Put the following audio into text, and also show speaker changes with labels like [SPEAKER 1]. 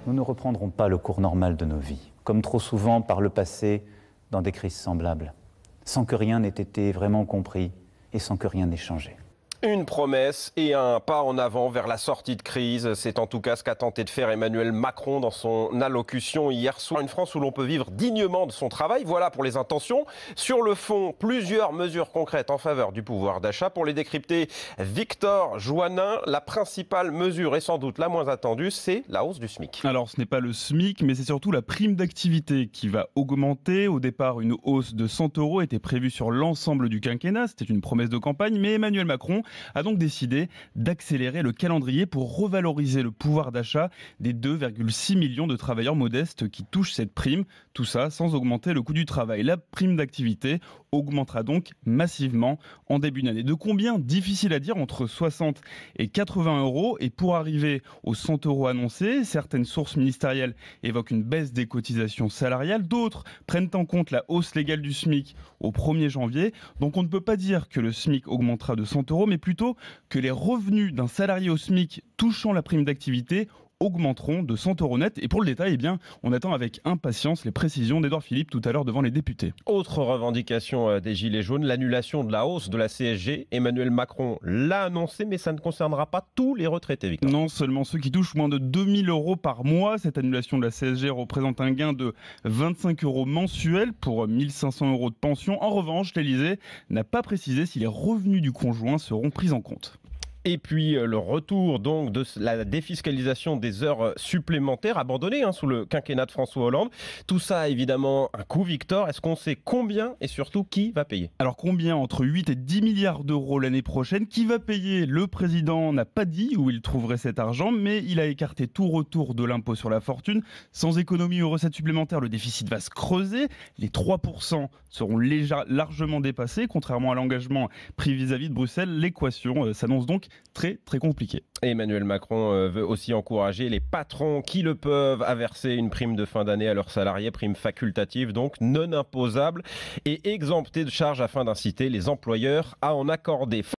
[SPEAKER 1] nous ne reprendrons pas le cours normal de nos vies, comme trop souvent par le passé dans des crises semblables, sans que rien n'ait été vraiment compris et sans que rien n'ait changé.
[SPEAKER 2] Une promesse et un pas en avant vers la sortie de crise. C'est en tout cas ce qu'a tenté de faire Emmanuel Macron dans son allocution hier soir. Une France où l'on peut vivre dignement de son travail. Voilà pour les intentions. Sur le fond, plusieurs mesures concrètes en faveur du pouvoir d'achat. Pour les décrypter, Victor Joannin, la principale mesure et sans doute la moins attendue, c'est la hausse du SMIC.
[SPEAKER 3] Alors ce n'est pas le SMIC, mais c'est surtout la prime d'activité qui va augmenter. Au départ, une hausse de 100 € était prévue sur l'ensemble du quinquennat. C'était une promesse de campagne, mais Emmanuel Macron a donc décidé d'accélérer le calendrier pour revaloriser le pouvoir d'achat des 2,6 millions de travailleurs modestes qui touchent cette prime. Tout ça sans augmenter le coût du travail. La prime d'activité augmentera donc massivement en début d'année. De combien? Difficile à dire, entre 60 et 80 €. Et pour arriver aux 100 € annoncés, certaines sources ministérielles évoquent une baisse des cotisations salariales. D'autres prennent en compte la hausse légale du SMIC au 1er janvier. Donc on ne peut pas dire que le SMIC augmentera de 100 €, mais plutôt que les revenus d'un salarié au SMIC touchant la prime d'activité augmenteront de 100 € net. Et pour le détail, on attend avec impatience les précisions d'Édouard Philippe tout à l'heure devant les députés.
[SPEAKER 2] Autre revendication des Gilets jaunes, l'annulation de la hausse de la CSG. Emmanuel Macron l'a annoncé, mais ça ne concernera pas tous les retraités, Victor.
[SPEAKER 3] Non, seulement ceux qui touchent moins de 2000 € par mois. Cette annulation de la CSG représente un gain de 25 € mensuels pour 1500 € de pension. En revanche, l'Élysée n'a pas précisé si les revenus du conjoint seront pris en compte.
[SPEAKER 2] Et puis le retour donc de la défiscalisation des heures supplémentaires abandonnées sous le quinquennat de François Hollande. Tout ça a évidemment un coût, Victor. Est-ce qu'on sait combien et surtout qui va payer?
[SPEAKER 3] Alors combien? Entre 8 et 10 milliards d'euros l'année prochaine. Qui va payer? Le président n'a pas dit où il trouverait cet argent, mais il a écarté tout retour de l'impôt sur la fortune. Sans économie ou recettes supplémentaires, le déficit va se creuser. Les 3% seront largement dépassés. Contrairement à l'engagement pris vis-à-vis de Bruxelles, l'équation s'annonce donc très très compliqué.
[SPEAKER 2] Emmanuel Macron veut aussi encourager les patrons qui le peuvent à verser une prime de fin d'année à leurs salariés, prime facultative donc non imposable et exemptée de charges afin d'inciter les employeurs à en accorder.